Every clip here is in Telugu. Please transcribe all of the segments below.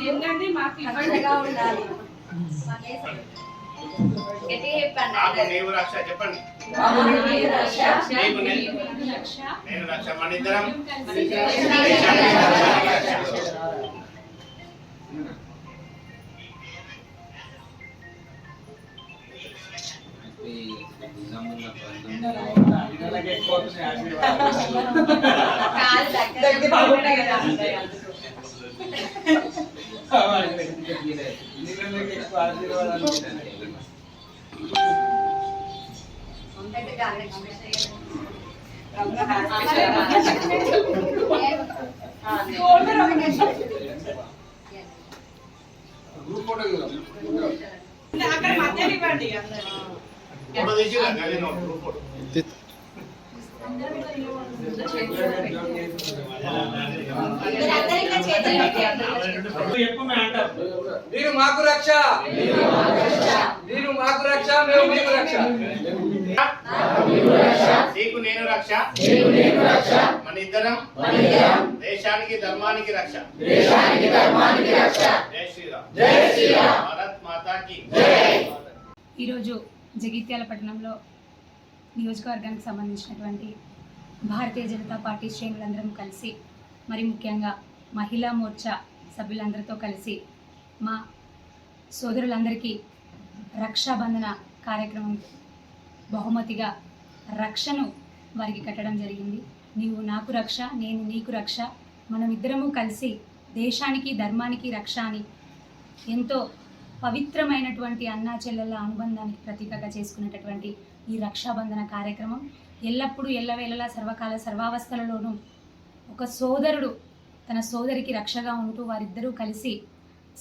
ఏంటంటే మాకు ఇబ్బందిగా ఉండాలి. నీవు రక్ష చెప్పండి. నేను రక్ష మన ఇద్దరం గ్రూప్ ఫోటో అక్కడ మధ్యలో ఇవ్వండి. ఫోటో తీసి గ్రూప్ ఫోటో నేను మాకు రక్ష, నేను మాకు రక్ష, మేము మీకు రక్ష. నీకు నేను రక్ష, మన ఇద్దరం దేశానికి ధర్మానికి రక్ష. జై శ్రీరామ్. భారత్ మాతాకి. ఈరోజు జగిత్యాల పట్టణంలో నియోజకవర్గానికి సంబంధించినటువంటి భారతీయ జనతా పార్టీ శ్రేణులందరం కలిసి, మరి ముఖ్యంగా మహిళా మోర్చా సభ్యులందరితో కలిసి మా సోదరులందరికీ రక్షాబంధన కార్యక్రమం బహుమతిగా రక్షను వారికి కట్టడం జరిగింది. నీవు నాకు రక్ష, నేను నీకు రక్ష, మనమిద్దరము కలిసి దేశానికి ధర్మానికి రక్ష అని ఎంతో పవిత్రమైనటువంటి అన్నా చెల్లెళ్ళ అనుబంధానికి ప్రతీకగా చేసుకునేటటువంటి ఈ రక్షాబంధన కార్యక్రమం ఎల్లప్పుడూ ఎల్లవేళలా సర్వకాల సర్వావస్థలలోనూ ఒక సోదరుడు తన సోదరికి రక్షగా ఉంటూ వారిద్దరూ కలిసి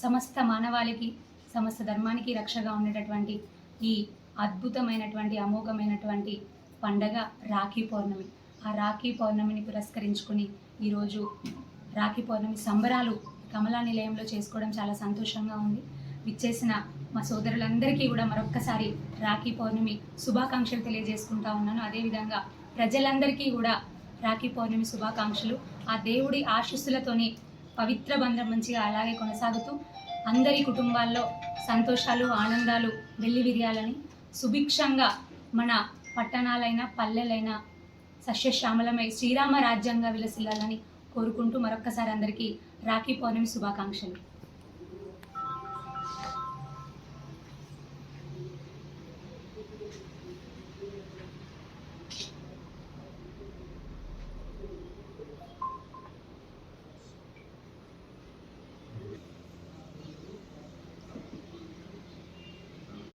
సమస్త మానవాళికి సమస్త ధర్మానికి రక్షగా ఉండేటటువంటి ఈ అద్భుతమైనటువంటి అమోఘమైనటువంటి పండగ రాఖీ పౌర్ణమి. ఆ రాఖీ పౌర్ణమిని పురస్కరించుకుని ఈరోజు రాఖీ పౌర్ణమి సంబరాలు కమలా నిలయంలో చేసుకోవడం చాలా సంతోషంగా ఉంది. విచ్చేసిన మా సోదరులందరికీ కూడా మరొక్కసారి రాఖీ పౌర్ణమి శుభాకాంక్షలు తెలియజేసుకుంటా ఉన్నాను. అదేవిధంగా ప్రజలందరికీ కూడా రాఖీ పౌర్ణమి శుభాకాంక్షలు. ఆ దేవుడి ఆశీస్సులతోని పవిత్ర బంధం మంచిగా అలాగే కొనసాగుతూ అందరి కుటుంబాల్లో సంతోషాలు ఆనందాలు వెల్లివిరియాలని, సుభిక్షంగా మన పట్టణాలైన పల్లెలైన సస్యశ్యామలమై శ్రీరామ రాజ్యంగా విలసిల్లాలని కోరుకుంటూ మరొక్కసారి అందరికీ రాఖీ పౌర్ణమి శుభాకాంక్షలు.